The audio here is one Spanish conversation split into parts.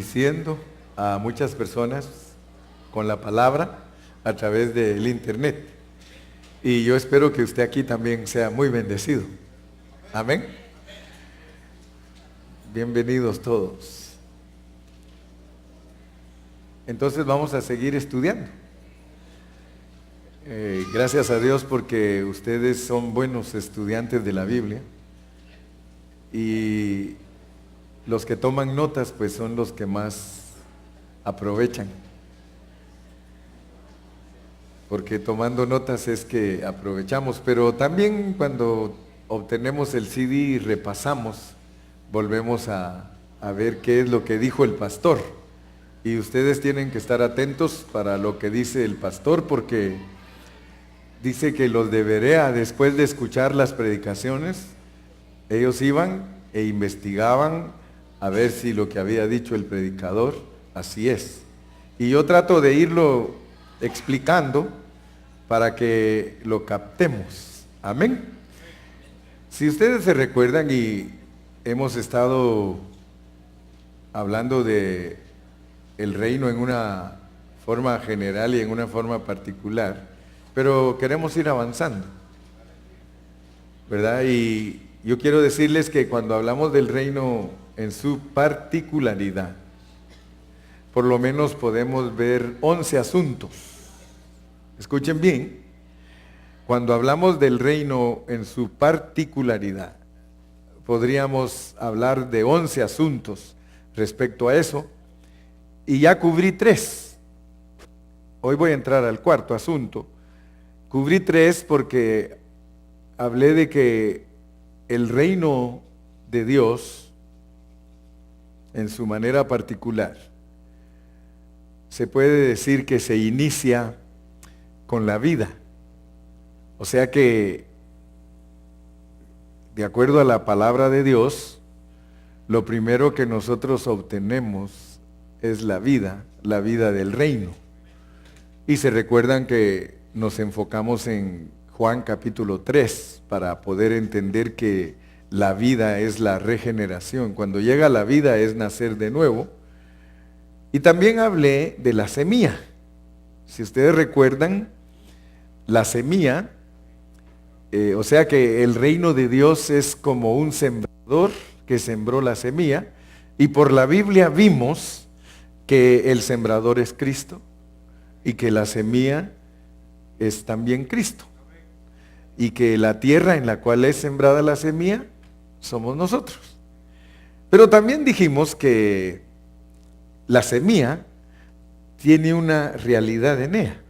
bendiciendo a muchas personas con la palabra a través del internet. Y yo espero que usted aquí también sea muy bendecido. Amén. Bienvenidos todos. Entonces vamos a seguir estudiando. Gracias a Dios porque ustedes son buenos estudiantes de la Biblia. Y los que toman notas pues son los que más aprovechan. Porque tomando notas es que aprovechamos, pero también cuando obtenemos el CD y repasamos, volvemos a ver qué es lo que dijo el pastor. Y ustedes tienen que estar atentos para lo que dice el pastor, porque dice que los de Berea, después de escuchar las predicaciones, ellos iban e investigaban a ver si lo que había dicho el predicador así es. Y yo trato de irlo explicando para que lo captemos. Amén. Si ustedes se recuerdan y hemos estado hablando de el reino en una forma general y en una forma particular, pero queremos ir avanzando, ¿verdad? Y yo quiero decirles que cuando hablamos del reino en su particularidad, por lo menos podemos ver 11 asuntos. Escuchen bien, cuando hablamos del reino en su particularidad, podríamos hablar de 11 asuntos respecto a eso, y ya cubrí 3. Hoy voy a entrar al cuarto asunto. Cubrí 3 porque hablé de que el reino de Dios, en su manera particular, se puede decir que se inicia con la vida. O sea que, de acuerdo a la palabra de Dios, lo primero que nosotros obtenemos es la vida del reino. Y se recuerdan que nos enfocamos en Juan capítulo 3 para poder entender que la vida es la regeneración. Cuando llega la vida es nacer de nuevo. Y también hablé de la semilla. Si ustedes recuerdan, la semilla, o sea que el reino de Dios es como un sembrador que sembró la semilla. Y por la Biblia vimos que el sembrador es Cristo y que la semilla es también Cristo. Y que la tierra en la cual es sembrada la semilla somos nosotros. Pero también dijimos que la semilla tiene una realidad en ella.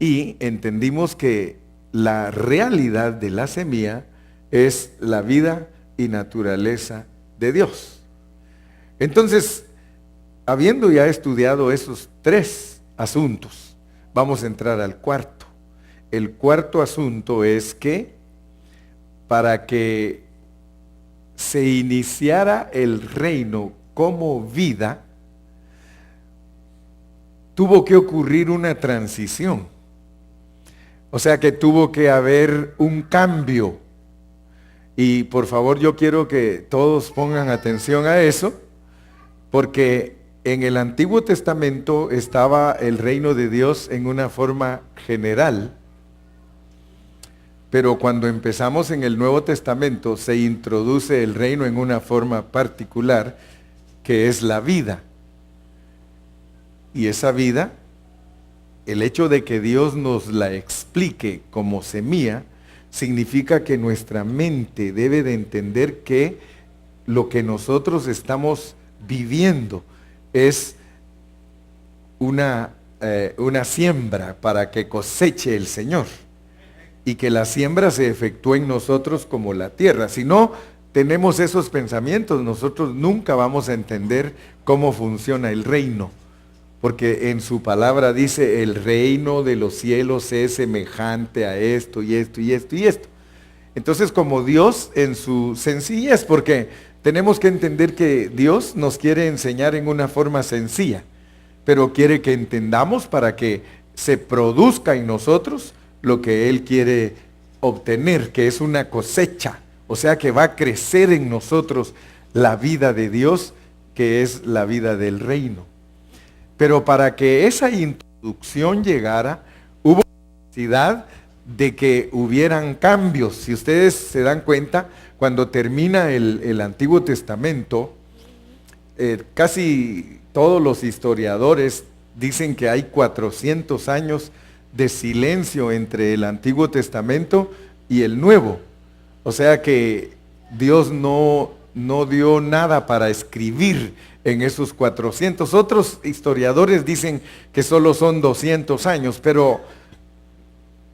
Y entendimos que la realidad de la semilla es la vida y naturaleza de Dios. Entonces, habiendo ya estudiado esos 3 asuntos, vamos a entrar al cuarto. El cuarto asunto es que para que se iniciara el reino como vida, tuvo que ocurrir una transición. O sea que tuvo que haber un cambio. Y por favor yo quiero que todos pongan atención a eso, porque en el Antiguo Testamento estaba el reino de Dios en una forma general, pero cuando empezamos en el Nuevo Testamento se introduce el reino en una forma particular, que es la vida. Y esa vida, el hecho de que Dios nos la explique como semilla, significa que nuestra mente debe de entender que lo que nosotros estamos viviendo es una siembra para que coseche el Señor. Y que la siembra se efectúe en nosotros como la tierra. Si no tenemos esos pensamientos, nosotros nunca vamos a entender cómo funciona el reino. Porque en su palabra dice, el reino de los cielos es semejante a esto y esto y esto y esto. Entonces, como Dios en su sencillez, porque tenemos que entender que Dios nos quiere enseñar en una forma sencilla, pero quiere que entendamos para que se produzca en nosotros lo que Él quiere obtener, que es una cosecha. O sea que va a crecer en nosotros la vida de Dios que es la vida del reino. Pero para que esa introducción llegara, hubo necesidad de que hubieran cambios. Si ustedes se dan cuenta, cuando termina el Antiguo Testamento, casi todos los historiadores dicen que hay 400 años de silencio entre el Antiguo Testamento y el Nuevo. O sea que Dios no dio nada para escribir en esos 400. Otros historiadores dicen que solo son 200 años, pero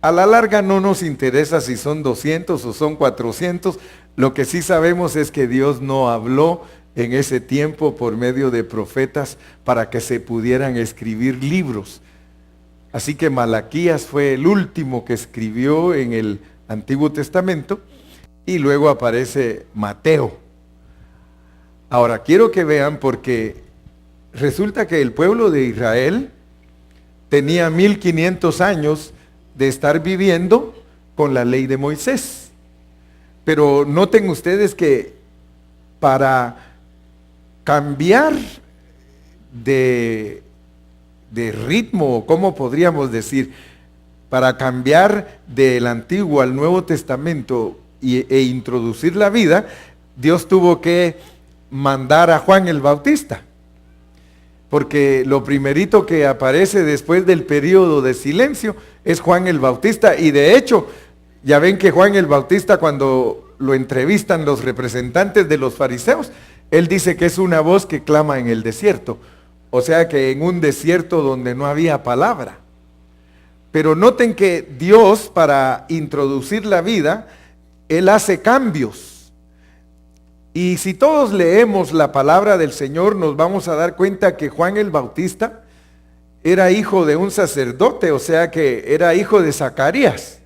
a la larga no nos interesa si son 200 o son 400. Lo que sí sabemos es que Dios no habló en ese tiempo por medio de profetas para que se pudieran escribir libros. Así que Malaquías fue el último que escribió en el Antiguo Testamento y luego aparece Mateo. Ahora quiero que vean, porque resulta que el pueblo de Israel tenía 1500 años de estar viviendo con la ley de Moisés. Pero noten ustedes que para cambiar de ritmo, ¿cómo podríamos decir? Para cambiar del Antiguo al Nuevo Testamento e introducir la vida, Dios tuvo que mandar a Juan el Bautista. Porque lo primerito que aparece después del periodo de silencio es Juan el Bautista. Y de hecho, ya ven que Juan el Bautista, cuando lo entrevistan los representantes de los fariseos, él dice que es una voz que clama en el desierto. O sea que en un desierto donde no había palabra. Pero noten que Dios, para introducir la vida, Él hace cambios. Y si todos leemos la palabra del Señor, nos vamos a dar cuenta que Juan el Bautista era hijo de un sacerdote, o sea que era hijo de Zacarías.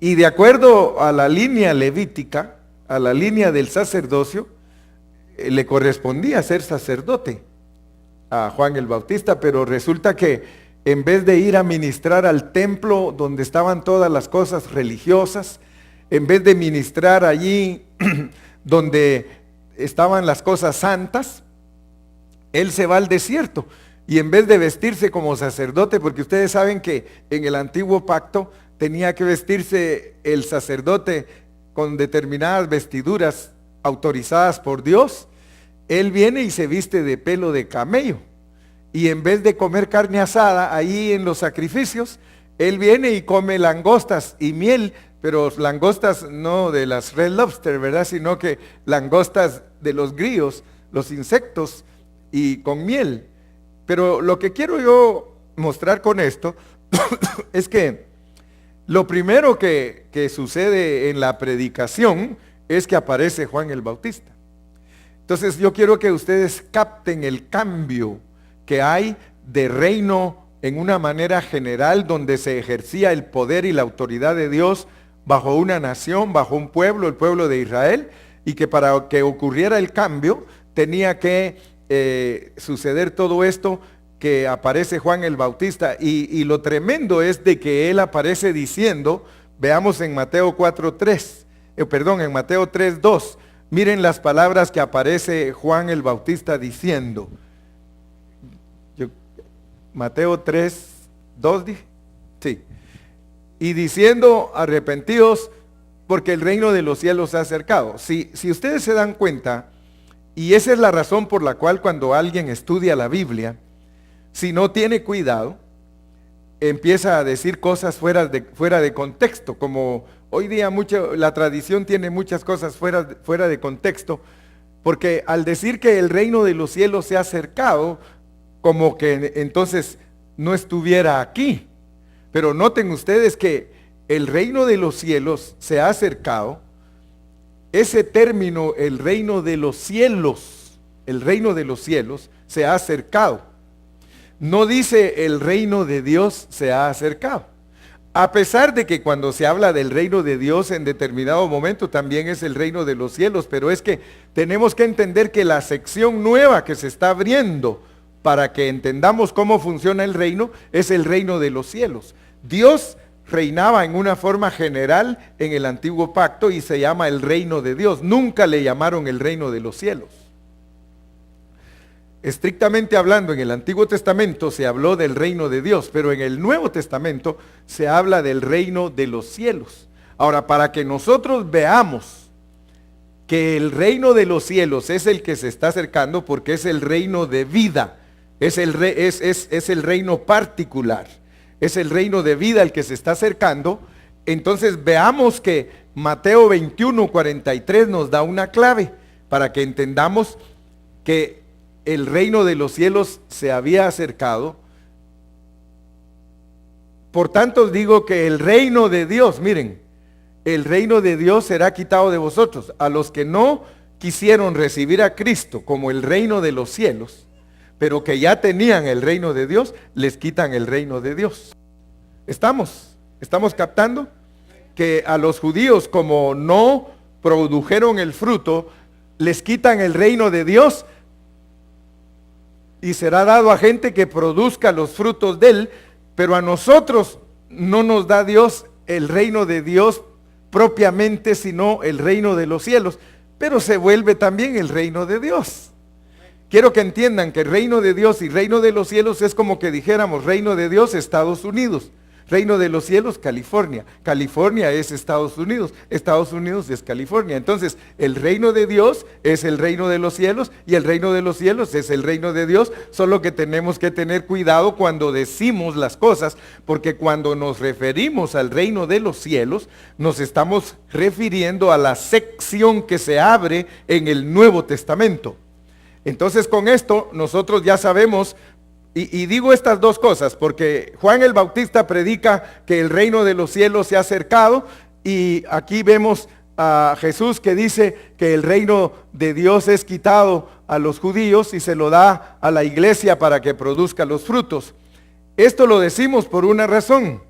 Y de acuerdo a la línea levítica, a la línea del sacerdocio, le correspondía ser sacerdote a Juan el Bautista, pero resulta que en vez de ir a ministrar al templo donde estaban todas las cosas religiosas, en vez de ministrar allí donde estaban las cosas santas, él se va al desierto. Y en vez de vestirse como sacerdote, porque ustedes saben que en el antiguo pacto tenía que vestirse el sacerdote con determinadas vestiduras autorizadas por Dios, él viene y se viste de pelo de camello. Y en vez de comer carne asada ahí en los sacrificios, él viene y come langostas y miel, pero langostas no de las Red Lobster, ¿verdad? Sino que langostas de los grillos, los insectos, y con miel. Pero lo que quiero yo mostrar con esto es que lo primero que sucede en la predicación es que aparece Juan el Bautista. Entonces yo quiero que ustedes capten el cambio que hay de reino en una manera general, donde se ejercía el poder y la autoridad de Dios bajo una nación, bajo un pueblo, el pueblo de Israel, y que para que ocurriera el cambio tenía que suceder todo esto, que aparece Juan el Bautista. Y lo tremendo es de que él aparece diciendo, veamos en Mateo 4:3, en Mateo 3:2, miren las palabras que aparece Juan el Bautista diciendo. Mateo 3:2 dije, sí. Y diciendo, arrepentidos, porque el reino de los cielos se ha acercado. Si ustedes se dan cuenta, y esa es la razón por la cual cuando alguien estudia la Biblia, si no tiene cuidado, empieza a decir cosas fuera de contexto, como hoy día la tradición tiene muchas cosas fuera de contexto, porque al decir que el reino de los cielos se ha acercado, como que entonces no estuviera aquí. Pero noten ustedes que el reino de los cielos se ha acercado. Ese término, el reino de los cielos se ha acercado. No dice el reino de Dios se ha acercado. A pesar de que cuando se habla del reino de Dios en determinado momento también es el reino de los cielos, pero es que tenemos que entender que la sección nueva que se está abriendo para que entendamos cómo funciona el reino es el reino de los cielos. Dios reinaba en una forma general en el antiguo pacto y se llama el reino de Dios. Nunca le llamaron el reino de los cielos. estrictamente hablando, en el Antiguo Testamento se habló del reino de Dios, pero en el Nuevo Testamento se habla del reino de los cielos. Ahora, para que nosotros veamos que el reino de los cielos es el que se está acercando, porque es el reino de vida, es el reino particular, es el reino de vida el que se está acercando. Entonces veamos que Mateo 21:43 nos da una clave para que entendamos que el reino de los cielos se había acercado. Por tanto os digo que el reino de Dios, miren, el reino de Dios será quitado de vosotros. A los que no quisieron recibir a Cristo como el reino de los cielos, pero que ya tenían el reino de Dios, les quitan el reino de Dios. ¿Estamos captando? Que a los judíos, como no produjeron el fruto, les quitan el reino de Dios y será dado a gente que produzca los frutos de él, pero a nosotros no nos da Dios el reino de Dios propiamente, sino el reino de los cielos, pero se vuelve también el reino de Dios. Quiero que entiendan que el reino de Dios y reino de los cielos es como que dijéramos reino de Dios, Estados Unidos. Reino de los cielos, California. California es Estados Unidos. Estados Unidos es California. Entonces, el reino de Dios es el reino de los cielos y el reino de los cielos es el reino de Dios. Solo que tenemos que tener cuidado cuando decimos las cosas, porque cuando nos referimos al reino de los cielos, nos estamos refiriendo a la sección que se abre en el Nuevo Testamento. Entonces, con esto nosotros ya sabemos. Y digo estas dos cosas porque Juan el Bautista predica que el reino de los cielos se ha acercado, y aquí vemos a Jesús que dice que el reino de Dios es quitado a los judíos y se lo da a la iglesia para que produzca los frutos. Esto lo decimos por una razón,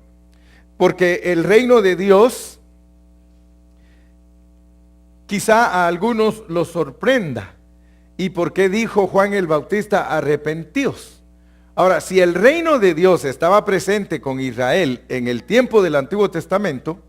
porque el reino de Dios quizá a algunos los sorprenda. ¿Y por qué dijo Juan el Bautista arrepentíos? Ahora, si el reino de Dios estaba presente con Israel en el tiempo del Antiguo Testamento,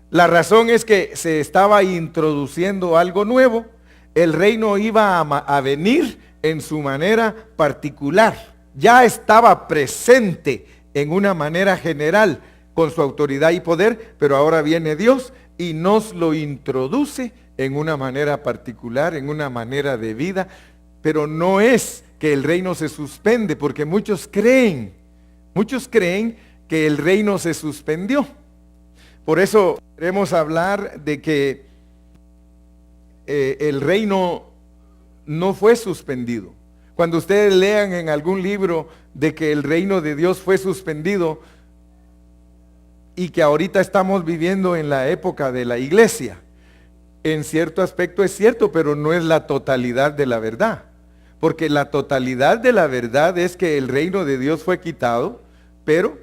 la razón es que se estaba introduciendo algo nuevo. El reino iba a venir en su manera particular. Ya estaba presente en una manera general con su autoridad y poder, pero ahora viene Dios y nos lo introduce en una manera particular, en una manera de vida, pero no es que el reino se suspende, porque muchos creen que el reino se suspendió. Por eso queremos hablar de que el reino no fue suspendido. Cuando ustedes lean en algún libro de que el reino de Dios fue suspendido y que ahorita estamos viviendo en la época de la iglesia, en cierto aspecto es cierto, pero no es la totalidad de la verdad. Porque la totalidad de la verdad es que el reino de Dios fue quitado, pero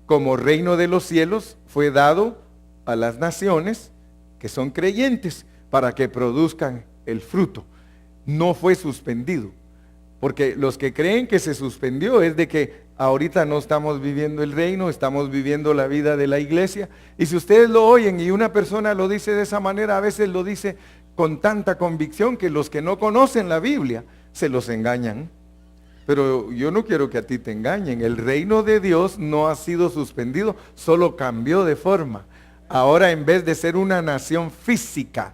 como reino de los cielos fue dado a las naciones que son creyentes para que produzcan el fruto. No fue suspendido. Porque los que creen que se suspendió es de que ahorita no estamos viviendo el reino, estamos viviendo la vida de la iglesia. Y si ustedes lo oyen y una persona lo dice de esa manera, a veces lo dice con tanta convicción que los que no conocen la Biblia se los engañan. Pero yo no quiero que a ti te engañen. El reino de Dios no ha sido suspendido, solo cambió de forma. Ahora, en vez de ser una nación física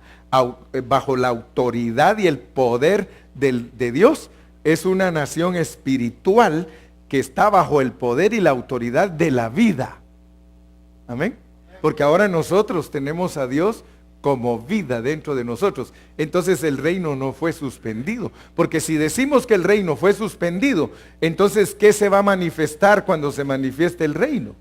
bajo la autoridad y el poder de Dios, es una nación espiritual que está bajo el poder y la autoridad de la vida. Amén. Porque ahora nosotros tenemos a Dios como vida dentro de nosotros. Entonces el reino no fue suspendido. Porque si decimos que el reino fue suspendido, entonces ¿qué se va a manifestar cuando se manifieste el reino?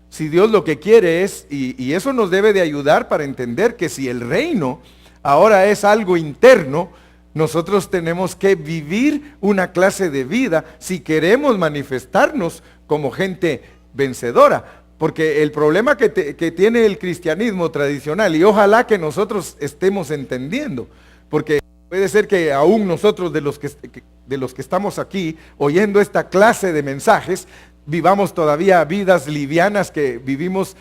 Si Dios lo que quiere es, y eso nos debe de ayudar para entender que si el reino ahora es algo interno, nosotros tenemos que vivir una clase de vida si queremos manifestarnos como gente vencedora. Porque el problema que tiene el cristianismo tradicional, y ojalá que nosotros estemos entendiendo, porque puede ser que aún nosotros de los que estamos aquí oyendo esta clase de mensajes, vivamos todavía vidas livianas, que vivimos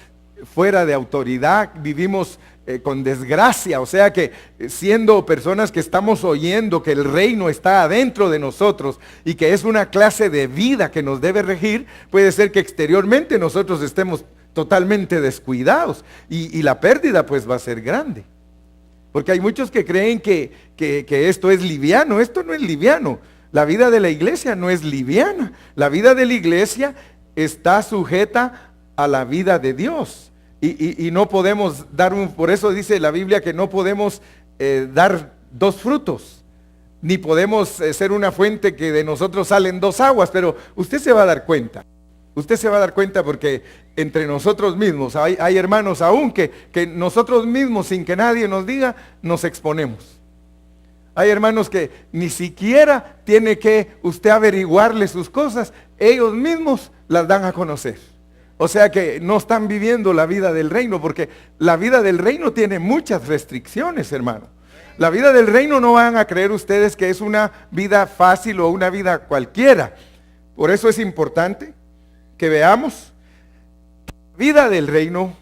fuera de autoridad, vivimos con desgracia, o sea que siendo personas que estamos oyendo que el reino está adentro de nosotros y que es una clase de vida que nos debe regir, puede ser que exteriormente nosotros estemos totalmente descuidados y la pérdida pues va a ser grande. Porque hay muchos que creen que esto es liviano. Esto no es liviano. La vida de la iglesia no es liviana. La vida de la iglesia está sujeta a la vida de Dios. Y no podemos dar por eso dice la Biblia que no podemos dar dos frutos, ni podemos ser una fuente que de nosotros salen dos aguas, pero usted se va a dar cuenta. Usted se va a dar cuenta porque entre nosotros mismos, hay hermanos aún que nosotros mismos, sin que nadie nos diga, nos exponemos. Hay hermanos que ni siquiera tiene que usted averiguarle sus cosas, ellos mismos las dan a conocer. O sea que no están viviendo la vida del reino, porque la vida del reino tiene muchas restricciones, hermano. La vida del reino no van a creer ustedes que es una vida fácil o una vida cualquiera. Por eso es importante que veamos la vida del reino,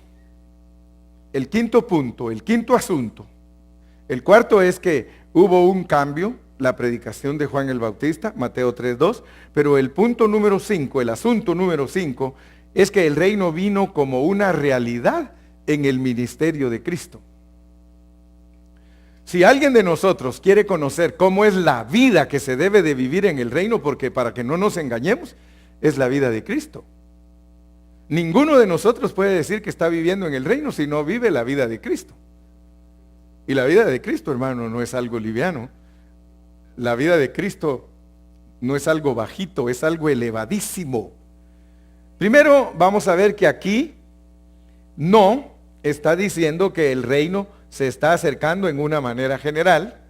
el quinto punto, el quinto asunto. El cuarto es que hubo un cambio, la predicación de Juan el Bautista, Mateo 3:2, pero el punto número 5, el asunto número 5, es que el reino vino como una realidad en el ministerio de Cristo. Si alguien de nosotros quiere conocer cómo es la vida que se debe de vivir en el reino, porque para que no nos engañemos, es la vida de Cristo. Ninguno de nosotros puede decir que está viviendo en el reino si no vive la vida de Cristo. Y la vida de Cristo, hermano, no es algo liviano. La vida de Cristo no es algo bajito, es algo elevadísimo. Primero vamos a ver que aquí no está diciendo que el reino se está acercando en una manera general,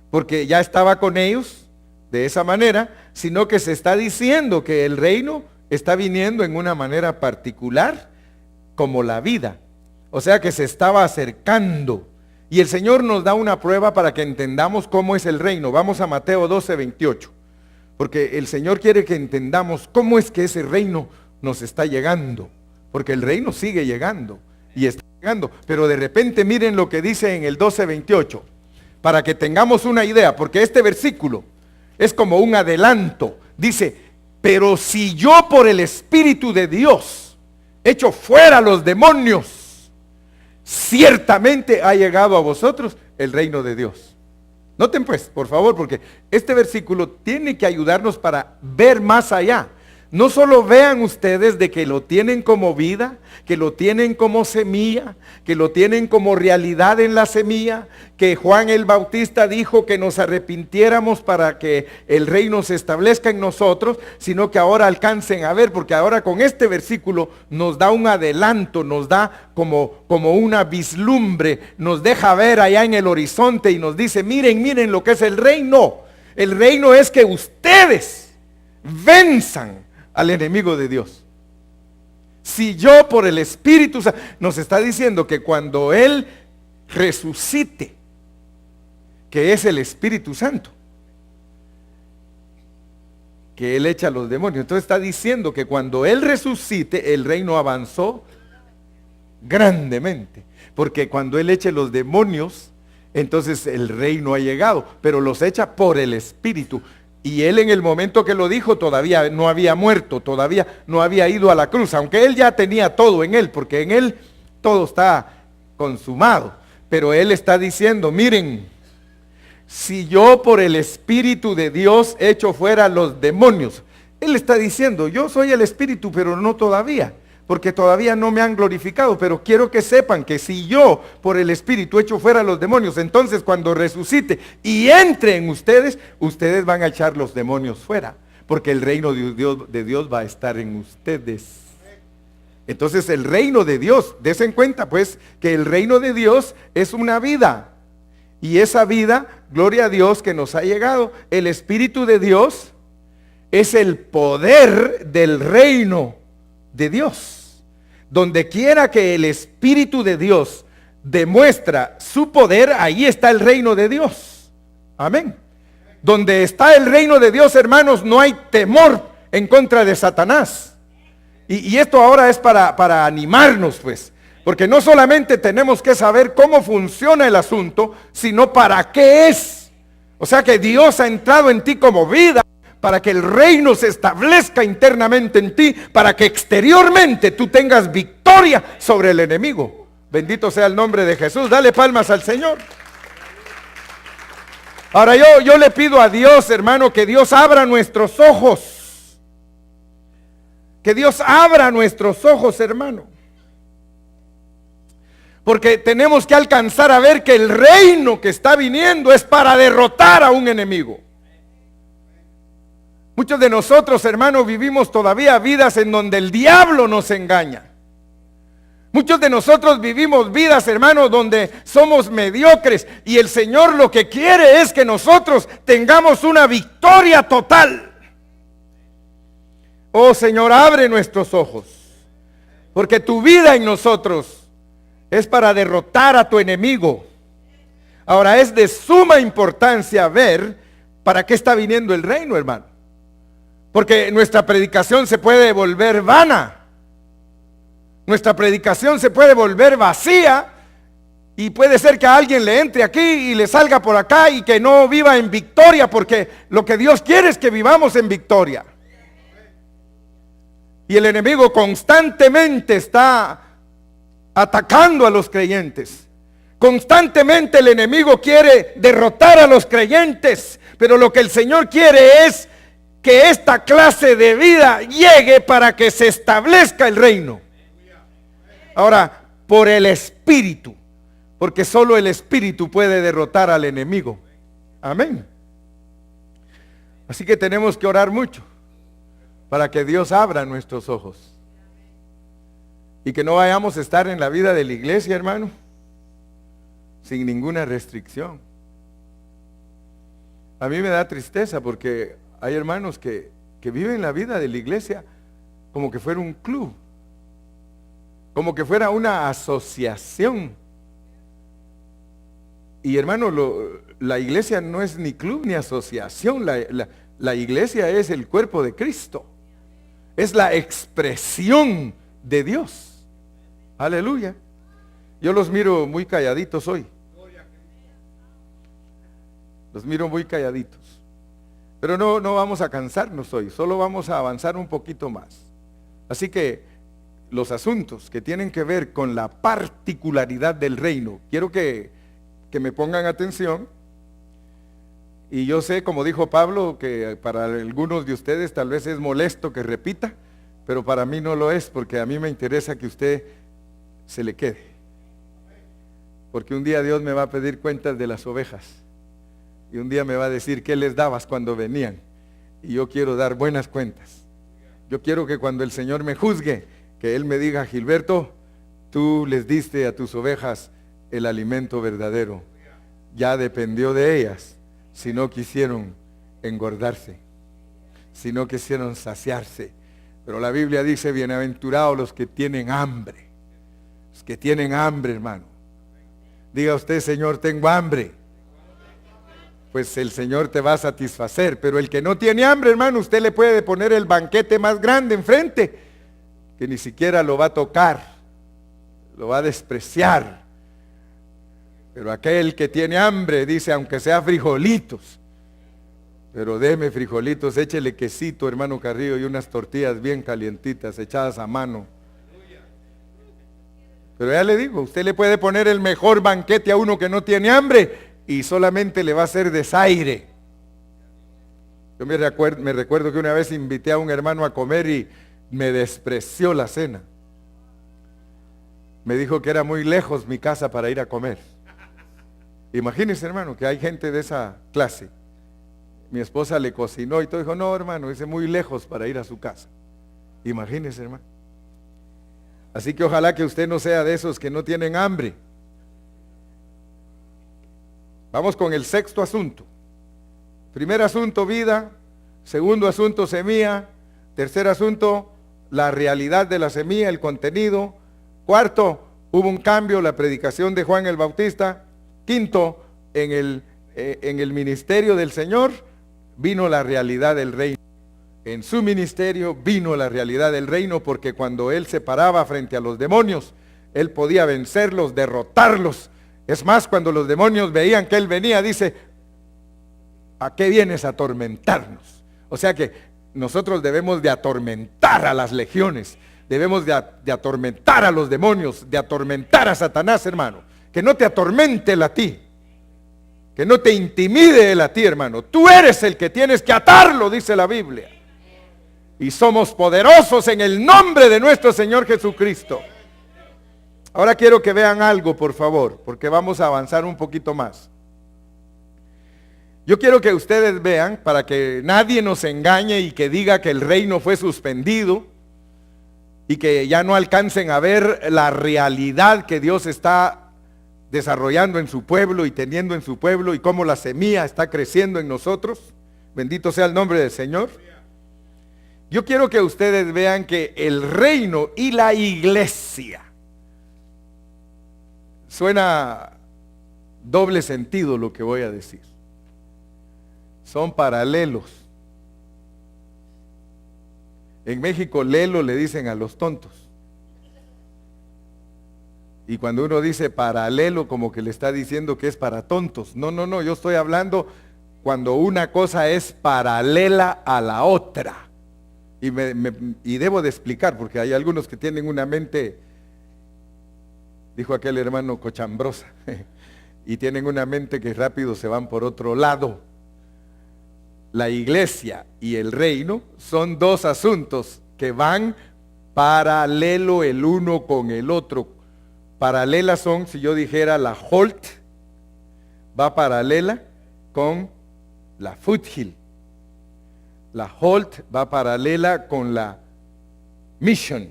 porque ya estaba con ellos de esa manera, sino que se está diciendo que el reino está viniendo en una manera particular, como la vida. O sea que se estaba acercando. Y el Señor nos da una prueba para que entendamos cómo es el reino. Vamos a Mateo 12:28. Porque el Señor quiere que entendamos cómo es que ese reino nos está llegando. Porque el reino sigue llegando y está llegando. Pero de repente miren lo que dice en el 12:28. Para que tengamos una idea, porque este versículo es como un adelanto. Dice, pero si yo por el Espíritu de Dios echo fuera los demonios, ciertamente ha llegado a vosotros el reino de Dios. Noten pues, por favor, porque este versículo tiene que ayudarnos para ver más allá. No solo vean ustedes de que lo tienen como vida, que lo tienen como semilla, que lo tienen como realidad en la semilla, que Juan el Bautista dijo que nos arrepintiéramos para que el reino se establezca en nosotros, sino que ahora alcancen a ver, porque ahora con este versículo nos da un adelanto, nos da como una vislumbre, nos deja ver allá en el horizonte y nos dice, miren lo que es el reino. El reino es que ustedes venzan al enemigo de Dios. Si yo por el Espíritu Santo, nos está diciendo que cuando Él resucite, que es el Espíritu Santo, que Él echa a los demonios. Entonces está diciendo que cuando Él resucite, el reino avanzó grandemente. Porque cuando Él eche los demonios, entonces el reino ha llegado, pero los echa por el Espíritu. Y Él en el momento que lo dijo todavía no había muerto, todavía no había ido a la cruz, aunque Él ya tenía todo en Él, porque en Él todo está consumado. Pero Él está diciendo, miren, si yo por el Espíritu de Dios echo fuera los demonios, Él está diciendo, yo soy el Espíritu, pero no todavía, porque todavía no me han glorificado, pero quiero que sepan que si yo por el Espíritu echo fuera los demonios, entonces cuando resucite y entre en ustedes, ustedes van a echar los demonios fuera, porque el reino de Dios va a estar en ustedes. Entonces el reino de Dios, des en cuenta pues que el reino de Dios es una vida, y esa vida, gloria a Dios que nos ha llegado, el Espíritu de Dios es el poder del reino de Dios. Donde quiera que el Espíritu de Dios demuestra su poder, ahí está el reino de Dios. Amén. Donde está el reino de Dios, hermanos, no hay temor en contra de Satanás. Y esto ahora es para animarnos, pues. Porque no solamente tenemos que saber cómo funciona el asunto, sino para qué es. O sea que Dios ha entrado en ti como vida, para que el reino se establezca internamente en ti, para que exteriormente tú tengas victoria sobre el enemigo. Bendito sea el nombre de Jesús. Dale palmas al Señor. Ahora yo le pido a Dios, hermano, que Dios abra nuestros ojos. Que Dios abra nuestros ojos, hermano. Porque tenemos que alcanzar a ver que el reino que está viniendo es para derrotar a un enemigo. Muchos de nosotros, hermanos, vivimos todavía vidas en donde el diablo nos engaña. Muchos de nosotros vivimos vidas, hermanos, donde somos mediocres. Y el Señor lo que quiere es que nosotros tengamos una victoria total. Oh Señor, abre nuestros ojos. Porque tu vida en nosotros es para derrotar a tu enemigo. Ahora es de suma importancia ver para qué está viniendo el reino, hermano. Porque nuestra predicación se puede volver vana. Nuestra predicación se puede volver vacía. Y puede ser que a alguien le entre aquí y le salga por acá y que no viva en victoria. Porque lo que Dios quiere es que vivamos en victoria. Y el enemigo constantemente está atacando a los creyentes. Constantemente el enemigo quiere derrotar a los creyentes. Pero lo que el Señor quiere es que esta clase de vida llegue para que se establezca el reino. Ahora, por el Espíritu, porque solo el Espíritu puede derrotar al enemigo. Amén. Así que tenemos que orar mucho para que Dios abra nuestros ojos. Y que no vayamos a estar en la vida de la iglesia, hermano, sin ninguna restricción. A mí me da tristeza porque hay hermanos que viven la vida de la iglesia como que fuera un club, como que fuera una asociación. Y hermano, la iglesia no es ni club ni asociación. La iglesia es el cuerpo de Cristo. Es la expresión de Dios. Aleluya. Yo los miro muy calladitos hoy. Los miro muy calladitos. Pero no vamos a cansarnos hoy, solo vamos a avanzar un poquito más. Así que los asuntos que tienen que ver con la particularidad del reino, quiero que me pongan atención. Y yo sé, como dijo Pablo, que para algunos de ustedes tal vez es molesto que repita, pero para mí no lo es, porque a mí me interesa que usted se le quede. Porque un día Dios me va a pedir cuentas de las ovejas. Y un día me va a decir qué les dabas cuando venían. Y yo quiero dar buenas cuentas. Yo quiero que cuando el Señor me juzgue, que Él me diga: Gilberto, tú les diste a tus ovejas el alimento verdadero. Ya dependió de ellas si no quisieron engordarse, si no quisieron saciarse. Pero la Biblia dice: bienaventurados los que tienen hambre. Los que tienen hambre, hermano. Diga usted: Señor, tengo hambre. Pues el Señor te va a satisfacer. Pero el que no tiene hambre, hermano, usted le puede poner el banquete más grande enfrente, que ni siquiera lo va a tocar, lo va a despreciar. Pero aquel que tiene hambre dice: aunque sea frijolitos, pero deme frijolitos, échele quesito, hermano Carrillo, y unas tortillas bien calientitas, echadas a mano. Pero ya le digo, usted le puede poner el mejor banquete a uno que no tiene hambre y solamente le va a hacer desaire. Yo me recuerdo que una vez invité a un hermano a comer y me despreció la cena. Me dijo que era muy lejos mi casa para ir a comer. Imagínese, hermano, que hay gente de esa clase. Mi esposa le cocinó y todo, dijo: no, hermano, es muy lejos para ir a su casa. Imagínese, hermano. Así que ojalá que usted no sea de esos que no tienen hambre. Vamos con el sexto asunto. Primer asunto, vida. Segundo asunto, semilla. Tercer asunto, la realidad de la semilla, el contenido. Cuarto, hubo un cambio, la predicación de Juan el Bautista. Quinto, en el ministerio del Señor vino la realidad del reino. En su ministerio vino la realidad del reino, porque cuando Él se paraba frente a los demonios, Él podía vencerlos, derrotarlos. Es más, cuando los demonios veían que Él venía, dice, ¿a qué vienes a atormentarnos? O sea que nosotros debemos de atormentar a las legiones, debemos de atormentar a los demonios, de atormentar a Satanás, hermano. Que no te atormente él a ti, que no te intimide él a ti, hermano. Tú eres el que tienes que atarlo, dice la Biblia. Y somos poderosos en el nombre de nuestro Señor Jesucristo. Ahora quiero que vean algo, por favor, porque vamos a avanzar un poquito más. Yo quiero que ustedes vean, para que nadie nos engañe y que diga que el reino fue suspendido y que ya no alcancen a ver la realidad que Dios está desarrollando en su pueblo y teniendo en su pueblo y cómo la semilla está creciendo en nosotros. Bendito sea el nombre del Señor. Yo quiero que ustedes vean que el reino y la iglesia, suena doble sentido lo que voy a decir, son paralelos. En México lelo le dicen a los tontos. Y cuando uno dice paralelo, como que le está diciendo que es para tontos. No, no, no, yo estoy hablando cuando una cosa es paralela a la otra. Y debo de explicar, porque hay algunos que tienen una mente, dijo aquel hermano, cochambrosa, y tienen una mente que rápido se van por otro lado. La iglesia y el reino son dos asuntos que van paralelo el uno con el otro. Paralelas son, si yo dijera la Holt, va paralela con la Foothill. La Holt va paralela con la Mission.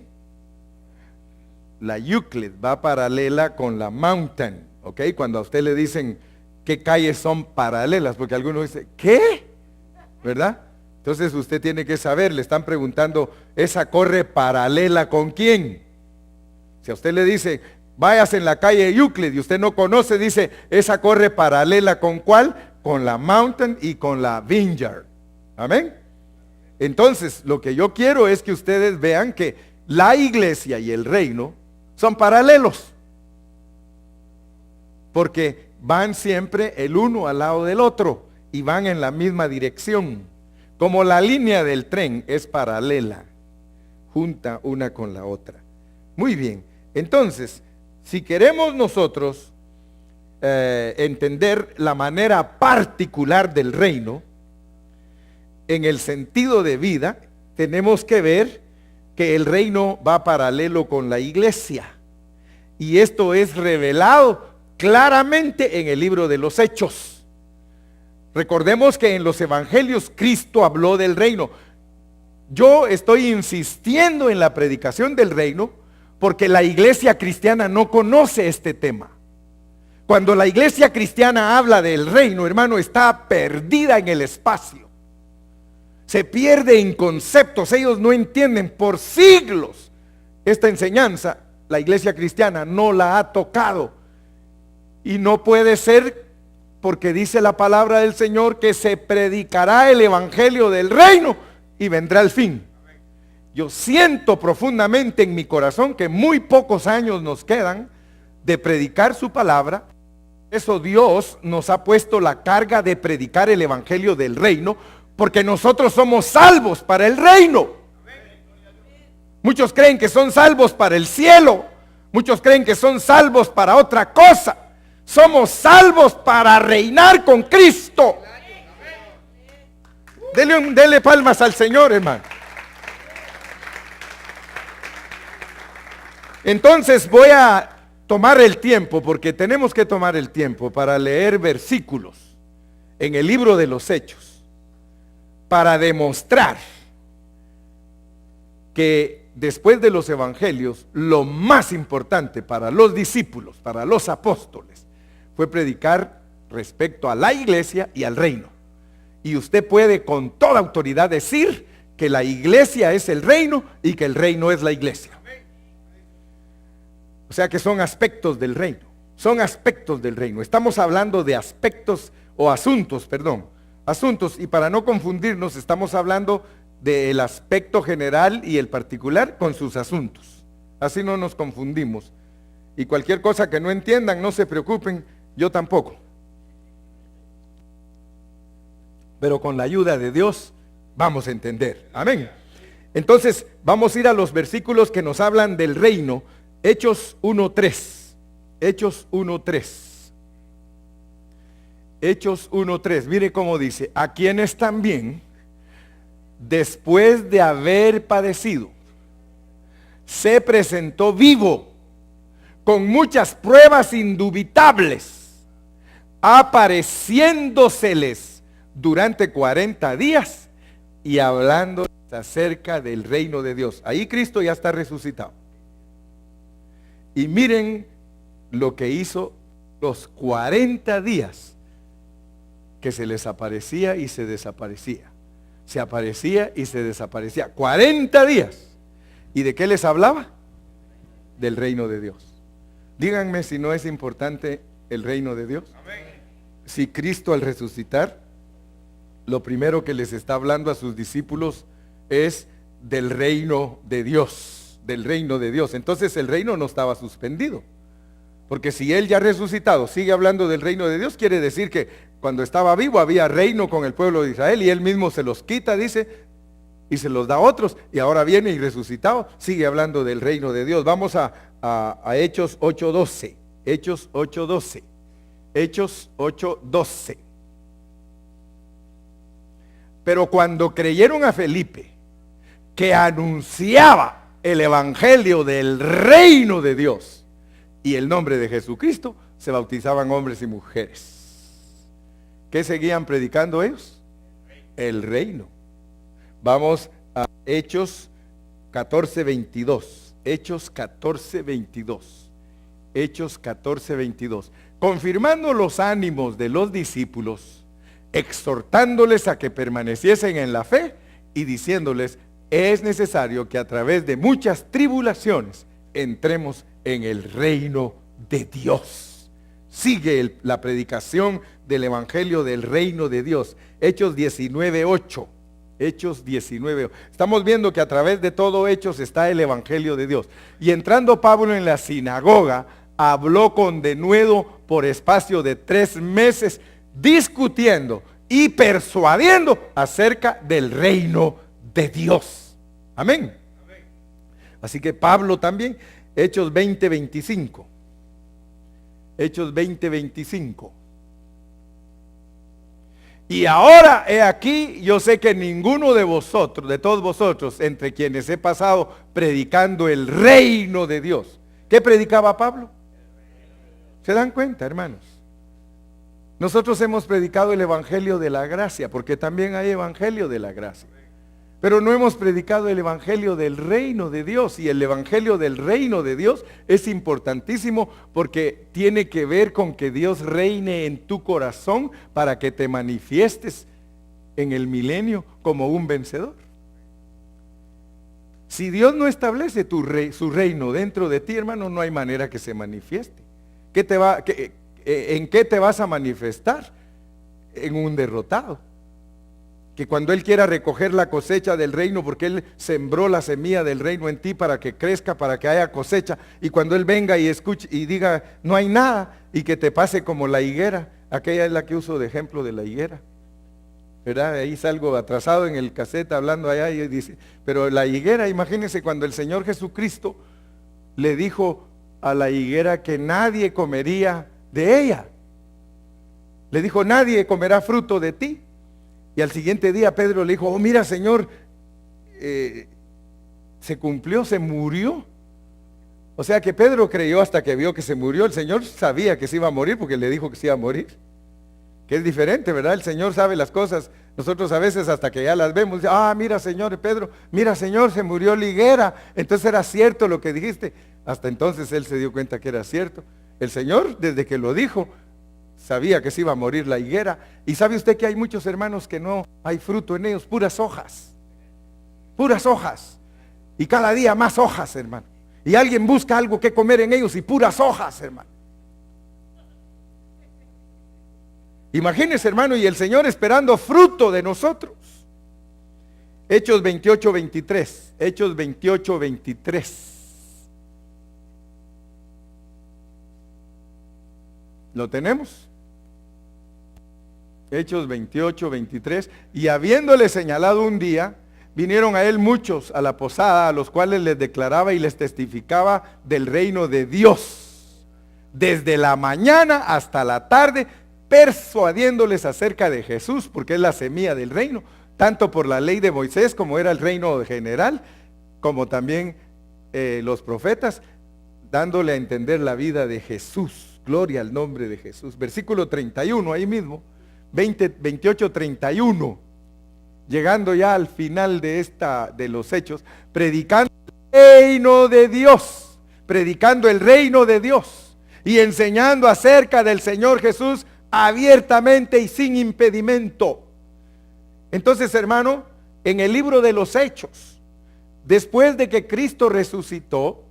La Euclid va paralela con la Mountain. ¿Ok? Cuando a usted le dicen qué calles son paralelas, porque algunos dicen, ¿qué? ¿Verdad? Entonces usted tiene que saber, le están preguntando, ¿esa corre paralela con quién? Si a usted le dice, váyase en la calle Euclid y usted no conoce, dice, ¿esa corre paralela con cuál? Con la Mountain y con la Vineyard. Amén. Entonces, lo que yo quiero es que ustedes vean que la iglesia y el reino son paralelos, porque van siempre el uno al lado del otro y van en la misma dirección. Como la línea del tren es paralela, junta una con la otra. Muy bien, entonces, si queremos nosotros entender la manera particular del reino, en el sentido de vida, tenemos que ver que el reino va paralelo con la iglesia. Y esto es revelado claramente en el libro de los Hechos. Recordemos que en los evangelios Cristo habló del reino. Yo estoy insistiendo en la predicación del reino porque la iglesia cristiana no conoce este tema. Cuando la iglesia cristiana habla del reino, hermano, está perdida en el espacio. Se pierde en conceptos, ellos no entienden. Por siglos esta enseñanza, la iglesia cristiana no la ha tocado. Y no puede ser, porque dice la palabra del Señor que se predicará el evangelio del reino y vendrá el fin. Yo siento profundamente en mi corazón que muy pocos años nos quedan de predicar su palabra. Eso Dios nos ha puesto la carga de predicar el evangelio del reino, porque nosotros somos salvos para el reino. Muchos creen que son salvos para el cielo, muchos creen que son salvos para otra cosa. Somos salvos para reinar con Cristo. Dele palmas al Señor, hermano. Entonces voy a tomar el tiempo, porque tenemos que tomar el tiempo para leer versículos en el libro de los Hechos, para demostrar que después de los evangelios, lo más importante para los discípulos, para los apóstoles, fue predicar respecto a la iglesia y al reino. Y usted puede con toda autoridad decir que la iglesia es el reino y que el reino es la iglesia. O sea que son aspectos del reino, son aspectos del reino. Estamos hablando de aspectos o asuntos, asuntos, y para no confundirnos estamos hablando del aspecto general y el particular con sus asuntos. Así no nos confundimos. Y cualquier cosa que no entiendan, no se preocupen, yo tampoco. Pero con la ayuda de Dios vamos a entender. Amén. Entonces vamos a ir a los versículos que nos hablan del reino. Hechos 1:3. Hechos 1:3. Hechos 1:3. Mire cómo dice: a quienes también, después de haber padecido, se presentó vivo, con muchas pruebas indubitables, apareciéndoseles durante 40 días y hablando acerca del reino de Dios. Ahí Cristo ya está resucitado. Y miren lo que hizo los 40 días, que se les aparecía y se desaparecía. Se aparecía y se desaparecía. 40 días. ¿Y de qué les hablaba? Del reino de Dios. Díganme si no es importante el reino de Dios. Amén. Si Cristo al resucitar, lo primero que les está hablando a sus discípulos es del reino de Dios, del reino de Dios. Entonces el reino no estaba suspendido, porque si Él ya resucitado sigue hablando del reino de Dios, quiere decir que cuando estaba vivo había reino con el pueblo de Israel y Él mismo se los quita, dice, y se los da a otros, y ahora viene y resucitado sigue hablando del reino de Dios. Vamos a Hechos 8:12. Hechos 8:12. Hechos 8:12. Pero cuando creyeron a Felipe, que anunciaba el evangelio del reino de Dios y el nombre de Jesucristo, se bautizaban hombres y mujeres. ¿Qué seguían predicando ellos? El reino. Vamos a Hechos 14:22. Hechos 14:22. Hechos 14:22. Confirmando los ánimos de los discípulos, exhortándoles a que permaneciesen en la fe y diciéndoles: es necesario que a través de muchas tribulaciones entremos en el reino de Dios. Sigue la predicación del evangelio del reino de Dios. Hechos 19:8. Hechos 19. Estamos viendo que a través de todo Hechos está el evangelio de Dios. Y entrando Pablo en la sinagoga, habló con denuedo por espacio de 3 meses, discutiendo y persuadiendo acerca del reino de Dios. Amén. Así que Pablo también, Hechos 20:25. Hechos 20:25. Y ahora he aquí, yo sé que ninguno de vosotros, de todos vosotros, entre quienes he pasado predicando el reino de Dios. ¿Qué predicaba Pablo? ¿Se dan cuenta, hermanos? Nosotros hemos predicado el evangelio de la gracia, porque también hay evangelio de la gracia. Pero no hemos predicado el evangelio del reino de Dios. Y el evangelio del reino de Dios es importantísimo porque tiene que ver con que Dios reine en tu corazón para que te manifiestes en el milenio como un vencedor. Si Dios no establece su reino dentro de ti, hermano, no hay manera que se manifieste. ¿En qué te vas a manifestar? En un derrotado. Que cuando Él quiera recoger la cosecha del reino, porque Él sembró la semilla del reino en ti para que crezca, para que haya cosecha, y cuando Él venga y escuche y diga no hay nada, y que te pase como la higuera, aquella es la que uso de ejemplo de la higuera, ¿verdad? Ahí salgo atrasado en el cassette hablando allá y dice, pero la higuera, imagínense cuando el Señor Jesucristo le dijo a la higuera que nadie comería de ella, le dijo nadie comerá fruto de ti. Y al siguiente día Pedro le dijo, oh mira Señor, se cumplió, se murió. O sea que Pedro creyó hasta que vio que se murió. El Señor sabía que se iba a morir porque le dijo que se iba a morir. Que es diferente, ¿verdad? El Señor sabe las cosas. Nosotros a veces hasta que ya las vemos, mira Señor, Pedro, mira Señor, se murió la higuera. Entonces era cierto lo que dijiste. Hasta entonces él se dio cuenta que era cierto. El Señor, desde que lo dijo, sabía que se iba a morir la higuera. Y sabe usted que hay muchos hermanos que no hay fruto en ellos, puras hojas. Puras hojas. Y cada día más hojas, hermano. Y alguien busca algo que comer en ellos y puras hojas, hermano. Imagínese, hermano, y el Señor esperando fruto de nosotros. Hechos 28:23. Hechos 28:23. ¿Lo tenemos? Hechos 28, 23. Y habiéndole señalado un día, vinieron a él muchos a la posada, a los cuales les declaraba y les testificaba del reino de Dios, desde la mañana hasta la tarde, persuadiéndoles acerca de Jesús, porque es la semilla del reino, tanto por la ley de Moisés, como era el reino general, como también los profetas, dándole a entender la vida de Jesús. Gloria al nombre de Jesús. Versículo 31, ahí mismo, 28, 31. Llegando ya al final de los hechos, predicando el reino de Dios, predicando el reino de Dios y enseñando acerca del Señor Jesús abiertamente y sin impedimento. Entonces, hermano, en el libro de los Hechos, después de que Cristo resucitó,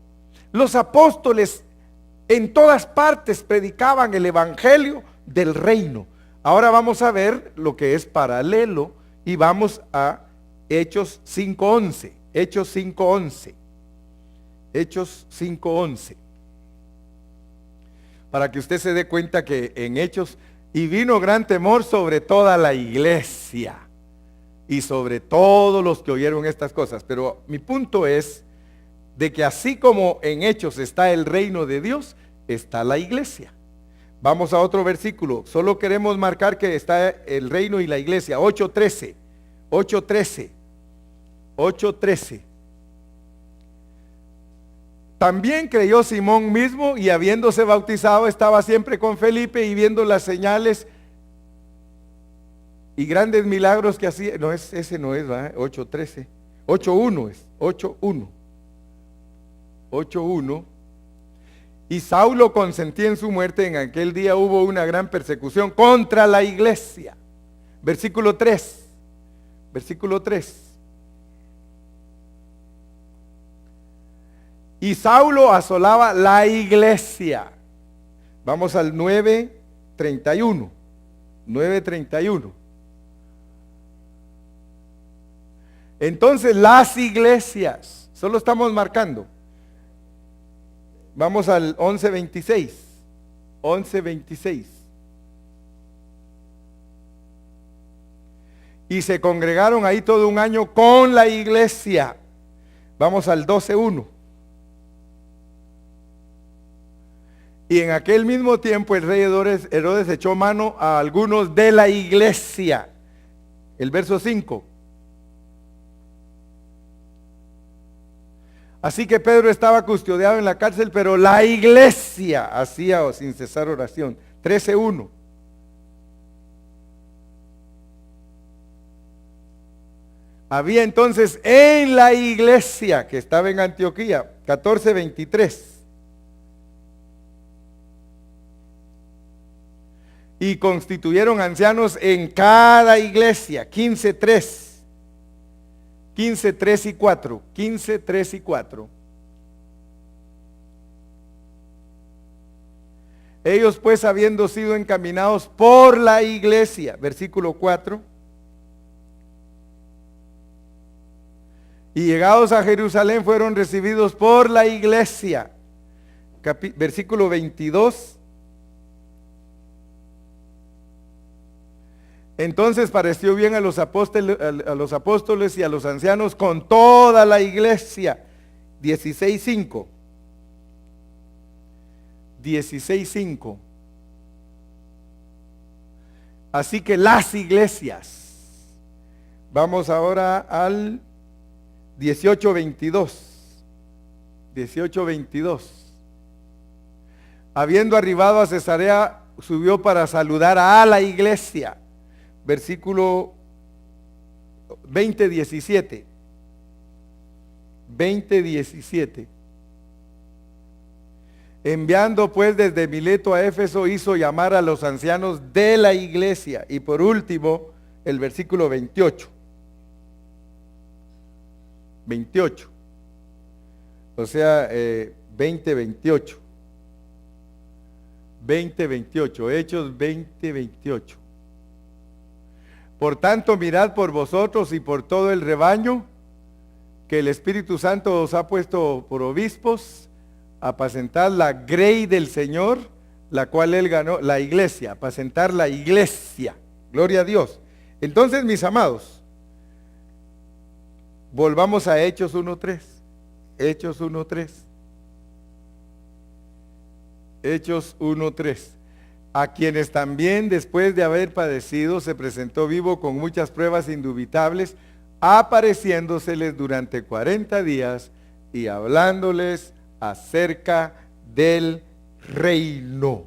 los apóstoles en todas partes predicaban el evangelio del reino. Ahora vamos a ver lo que es paralelo y vamos a Hechos 5:11. Hechos 5:11. Hechos 5:11. Para que usted se dé cuenta que en Hechos, y vino gran temor sobre toda la iglesia y sobre todos los que oyeron estas cosas. Pero mi punto es de que así como en Hechos está el reino de Dios, está la iglesia. Vamos a otro versículo. Solo queremos marcar que está el reino y la iglesia. 8:13. 8:13. 8:13. También creyó Simón mismo, y habiéndose bautizado estaba siempre con Felipe, y viendo las señales y grandes milagros que hacía. No es, ese no es, ¿verdad? 8:13. 8:1 es. 8:1. 8:1. Y Saulo consentía en su muerte. En aquel día hubo una gran persecución contra la iglesia. Versículo 3. Versículo 3. Y Saulo asolaba la iglesia. Vamos al 9:31. 9:31. Entonces las iglesias, solo estamos marcando. Vamos al 11:26. 11:26. Y se congregaron ahí todo un año con la iglesia. Vamos al 12:1. Y en aquel mismo tiempo el rey Herodes echó mano a algunos de la iglesia. El verso 5. Así que Pedro estaba custodiado en la cárcel, pero la iglesia hacía sin cesar oración. 13:1. Había entonces en la iglesia que estaba en Antioquía. 14:23. Y constituyeron ancianos en cada iglesia. 15:3. 15:3 y 4. 15:3 y 4. Ellos pues, habiendo sido encaminados por la iglesia, versículo 4. Y llegados a Jerusalén fueron recibidos por la iglesia. Versículo 22. Entonces pareció bien a los apóstoles y a los ancianos con toda la iglesia. 16:5. 16:5. Así que las iglesias. Vamos ahora al 18:22. 18:22. Habiendo arribado a Cesarea, subió para saludar a la iglesia. Versículo 20:17. 20:17. Enviando pues desde Mileto a Éfeso, hizo llamar a los ancianos de la iglesia. Y por último, el versículo 28. 28. O sea, 20:28. 20:28. Hechos 20:28. Por tanto, mirad por vosotros y por todo el rebaño que el Espíritu Santo os ha puesto por obispos, apacentad la grey del Señor, la cual él ganó, la iglesia, apacentar la iglesia. Gloria a Dios. Entonces, mis amados, volvamos a Hechos 1:3. Hechos 1:3. Hechos 1:3. A quienes también después de haber padecido se presentó vivo con muchas pruebas indubitables, apareciéndoseles durante 40 días y hablándoles acerca del reino.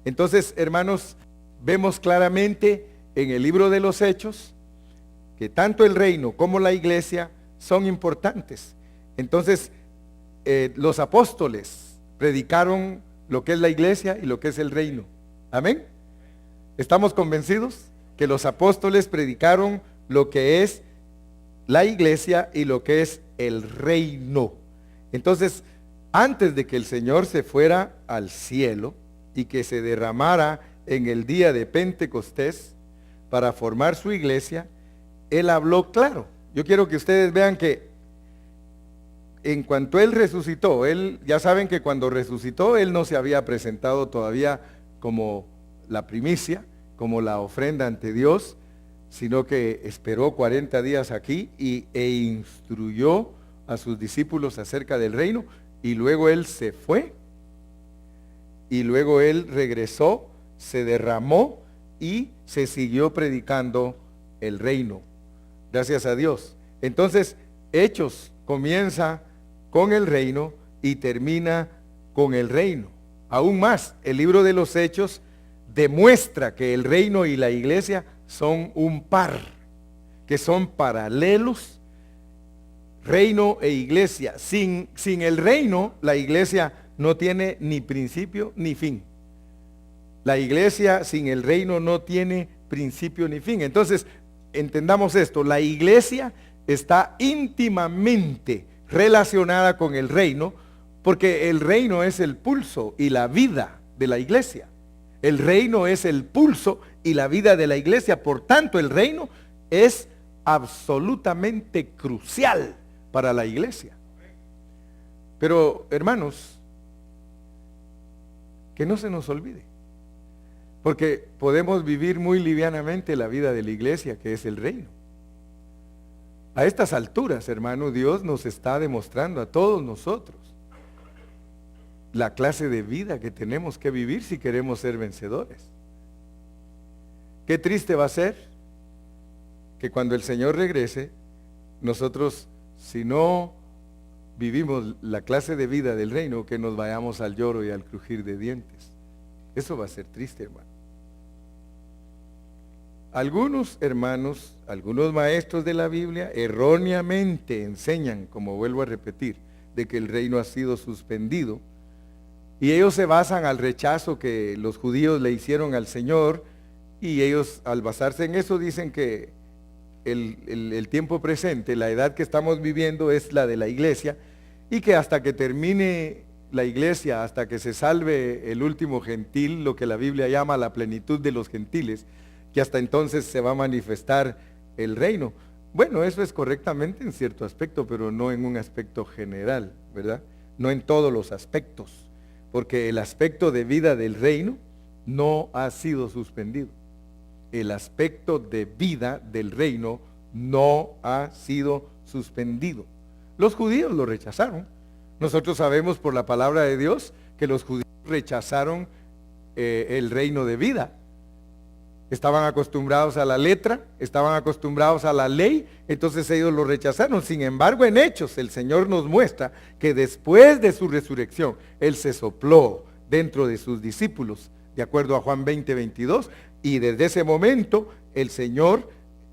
Entonces, hermanos, vemos claramente en el libro de los Hechos que tanto el reino como la iglesia son importantes. Entonces, los apóstoles predicaron lo que es la iglesia y lo que es el reino. Amén. ¿Estamos convencidos que los apóstoles predicaron lo que es la iglesia y lo que es el reino? Entonces, antes de que el Señor se fuera al cielo y que se derramara en el día de Pentecostés para formar su iglesia, Él habló claro. Yo quiero que ustedes vean que en cuanto Él resucitó, ya saben que cuando resucitó, Él no se había presentado todavía como la primicia, como la ofrenda ante Dios, sino que esperó 40 días aquí e instruyó a sus discípulos acerca del reino, y luego Él se fue, y luego Él regresó, se derramó y se siguió predicando el reino. Gracias a Dios. Entonces, Hechos comienza con el reino y termina con el reino. Aún más, el libro de los Hechos demuestra que el reino y la iglesia son un par, que son paralelos, reino e iglesia. Sin el reino, la iglesia no tiene ni principio ni fin. La iglesia sin el reino no tiene principio ni fin. Entonces, entendamos esto, la iglesia está íntimamente relacionada con el reino, porque el reino es el pulso y la vida de la iglesia. El reino es el pulso y la vida de la iglesia. Por tanto, el reino es absolutamente crucial para la iglesia. Pero, hermanos, que no se nos olvide, porque podemos vivir muy livianamente la vida de la iglesia, que es el reino. A estas alturas, hermano, Dios nos está demostrando a todos nosotros la clase de vida que tenemos que vivir si queremos ser vencedores. Qué triste va a ser que cuando el Señor regrese, nosotros, si no vivimos la clase de vida del reino, que nos vayamos al lloro y al crujir de dientes. Eso va a ser triste, hermano. Algunos hermanos, algunos maestros de la Biblia erróneamente enseñan, como vuelvo a repetir, de que el reino ha sido suspendido, y ellos se basan al rechazo que los judíos le hicieron al Señor, y ellos al basarse en eso dicen que el tiempo presente, la edad que estamos viviendo es la de la iglesia, y que hasta que termine la iglesia, hasta que se salve el último gentil, lo que la Biblia llama la plenitud de los gentiles, que hasta entonces se va a manifestar el reino. Bueno, eso es correctamente en cierto aspecto, pero no en un aspecto general, ¿verdad? No en todos los aspectos, porque el aspecto de vida del reino no ha sido suspendido. El aspecto de vida del reino no ha sido suspendido. Los judíos lo rechazaron. Nosotros sabemos por la palabra de Dios que los judíos rechazaron el reino de vida. Estaban acostumbrados a la letra, estaban acostumbrados a la ley, entonces ellos lo rechazaron. Sin embargo, en Hechos el Señor nos muestra que después de su resurrección, Él se sopló dentro de sus discípulos, de acuerdo a Juan 20:22, y desde ese momento el Señor,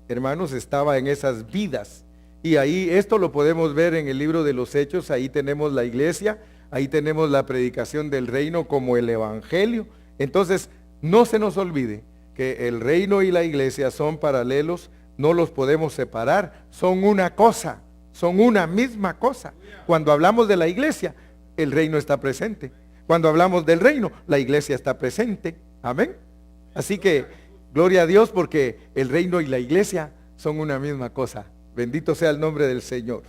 hermanos, estaba en esas vidas. Y ahí esto lo podemos ver en el libro de los Hechos. Ahí tenemos la iglesia, ahí tenemos la predicación del reino como el evangelio. Entonces, no se nos olvide que el reino y la iglesia son paralelos, no los podemos separar, son una cosa, son una misma cosa. Cuando hablamos de la iglesia, el reino está presente. Cuando hablamos del reino, la iglesia está presente. Amén. Así que, gloria a Dios, porque el reino y la iglesia son una misma cosa. Bendito sea el nombre del Señor.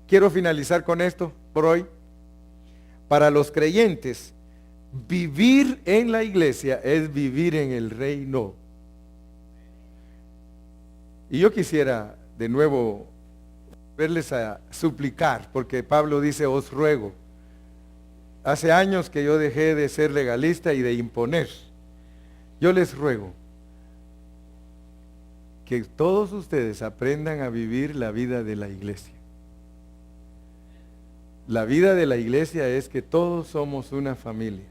Quiero finalizar con esto por hoy. Para los creyentes, Vivir en la iglesia es vivir en el reino. Y yo quisiera de nuevo verles a suplicar, porque Pablo dice, os ruego. Hace años que yo dejé de ser legalista y de imponer. Yo les ruego que todos ustedes aprendan a vivir la vida de la iglesia. La vida de la iglesia es que todos somos una familia.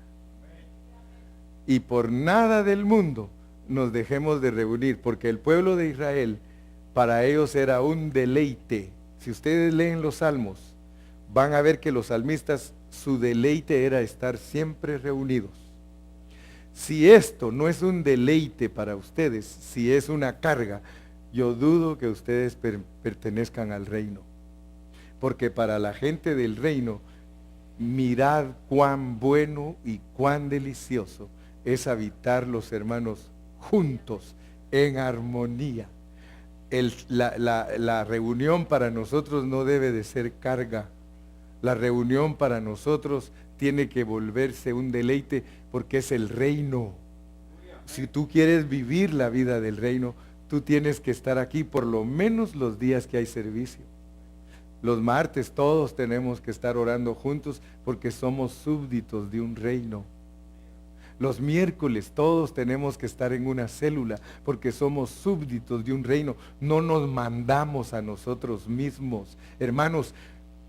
Y por nada del mundo nos dejemos de reunir, porque el pueblo de Israel, para ellos era un deleite. Si ustedes leen los salmos, van a ver que los salmistas, su deleite era estar siempre reunidos. Si esto no es un deleite para ustedes, si es una carga, yo dudo que ustedes pertenezcan al reino. Porque para la gente del reino, mirad cuán bueno y cuán delicioso es habitar los hermanos juntos, en armonía. La reunión para nosotros no debe de ser carga. La reunión para nosotros tiene que volverse un deleite, porque es el reino. Si tú quieres vivir la vida del reino, tú tienes que estar aquí por lo menos los días que hay servicio. Los martes todos tenemos que estar orando juntos, porque somos súbditos de un reino. Los miércoles todos tenemos que estar en una célula, porque somos súbditos de un reino. No nos mandamos a nosotros mismos. Hermanos,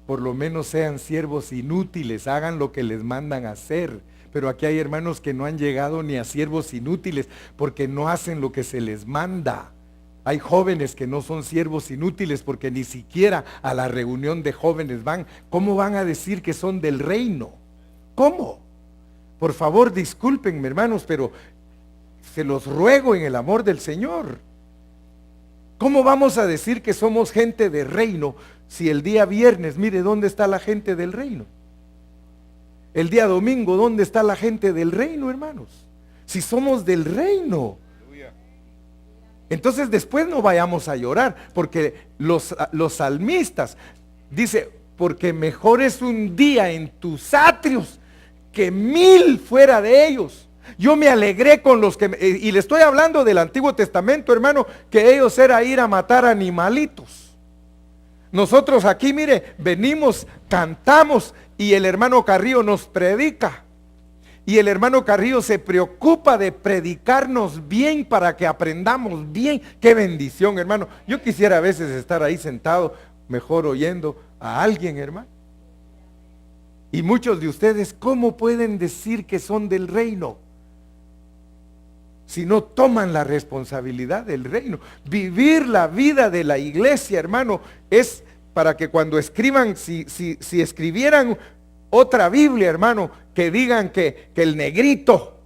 por lo menos sean siervos inútiles, hagan lo que les mandan a hacer. Pero aquí hay hermanos que no han llegado ni a siervos inútiles, porque no hacen lo que se les manda. Hay jóvenes que no son siervos inútiles, porque ni siquiera a la reunión de jóvenes van. ¿Cómo van a decir que son del reino? ¿Cómo? Por favor, discúlpenme, hermanos, pero se los ruego en el amor del Señor. ¿Cómo vamos a decir que somos gente de reino si el día viernes, mire dónde está la gente del reino? El día domingo, ¿dónde está la gente del reino, hermanos? Si somos del reino. Entonces después no vayamos a llorar, porque los salmistas, dice, porque mejor es un día en tus atrios que 1000 fuera de ellos. Yo me alegré con los que, y le estoy hablando del Antiguo Testamento, hermano, que ellos era ir a matar animalitos. Nosotros aquí, mire, venimos, cantamos, y el hermano Carrillo nos predica. Y el hermano Carrillo se preocupa de predicarnos bien para que aprendamos bien. Qué bendición, hermano. Yo quisiera a veces estar ahí sentado, mejor oyendo a alguien, hermano. Y muchos de ustedes, ¿cómo pueden decir que son del reino si no toman la responsabilidad del reino? Vivir la vida de la iglesia, hermano, es para que cuando escriban, si escribieran otra Biblia, hermano, que digan que el negrito,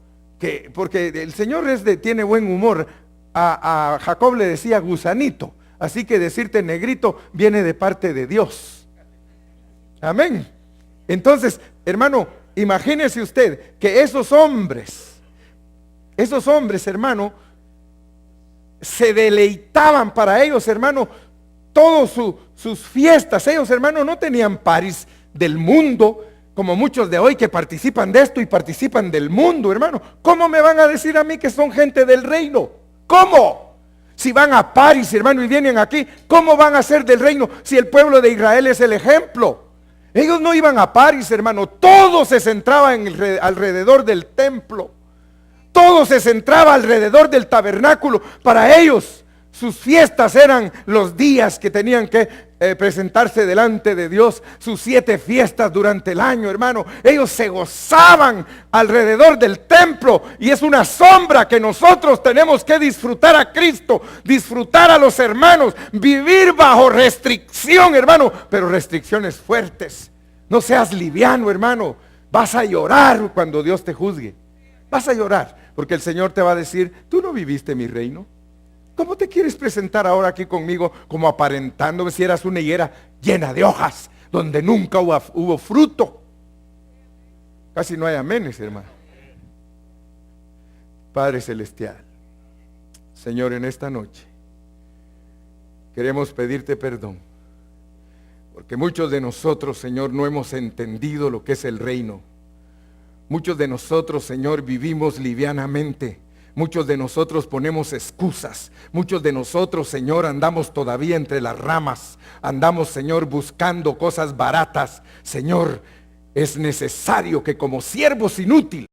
porque el Señor tiene buen humor. A Jacob le decía gusanito, así que decirte negrito viene de parte de Dios. Amén. Entonces, hermano, imagínese usted que esos hombres, hermano, se deleitaban para ellos, hermano, todas sus fiestas. Ellos, hermano, no tenían paris del mundo, como muchos de hoy que participan de esto y participan del mundo, hermano. ¿Cómo me van a decir a mí que son gente del reino? ¿Cómo? Si van a paris, hermano, y vienen aquí, ¿cómo van a ser del reino si el pueblo de Israel es el ejemplo? Ellos no iban a París, hermano. Todo se centraba alrededor del templo. Todo se centraba alrededor del tabernáculo. Para ellos, sus fiestas eran los días que tenían que presentarse delante de Dios. Sus 7 fiestas durante el año, hermano. Ellos se gozaban alrededor del templo. Y es una sombra que nosotros tenemos que disfrutar a Cristo, disfrutar a los hermanos, vivir bajo restricción, hermano, pero restricciones fuertes. No seas liviano, hermano. Vas a llorar cuando Dios te juzgue. Vas a llorar, porque el Señor te va a decir, tú no viviste mi reino. ¿Cómo te quieres presentar ahora aquí conmigo como aparentando si eras una higuera llena de hojas, donde nunca hubo fruto? Casi no hay amenes, hermano. Padre Celestial, Señor, en esta noche queremos pedirte perdón, porque muchos de nosotros, Señor, no hemos entendido lo que es el reino. Muchos de nosotros, Señor, vivimos livianamente. Muchos de nosotros ponemos excusas. Muchos de nosotros, Señor, andamos todavía entre las ramas. Andamos, Señor, buscando cosas baratas. Señor, es necesario que como siervos inútiles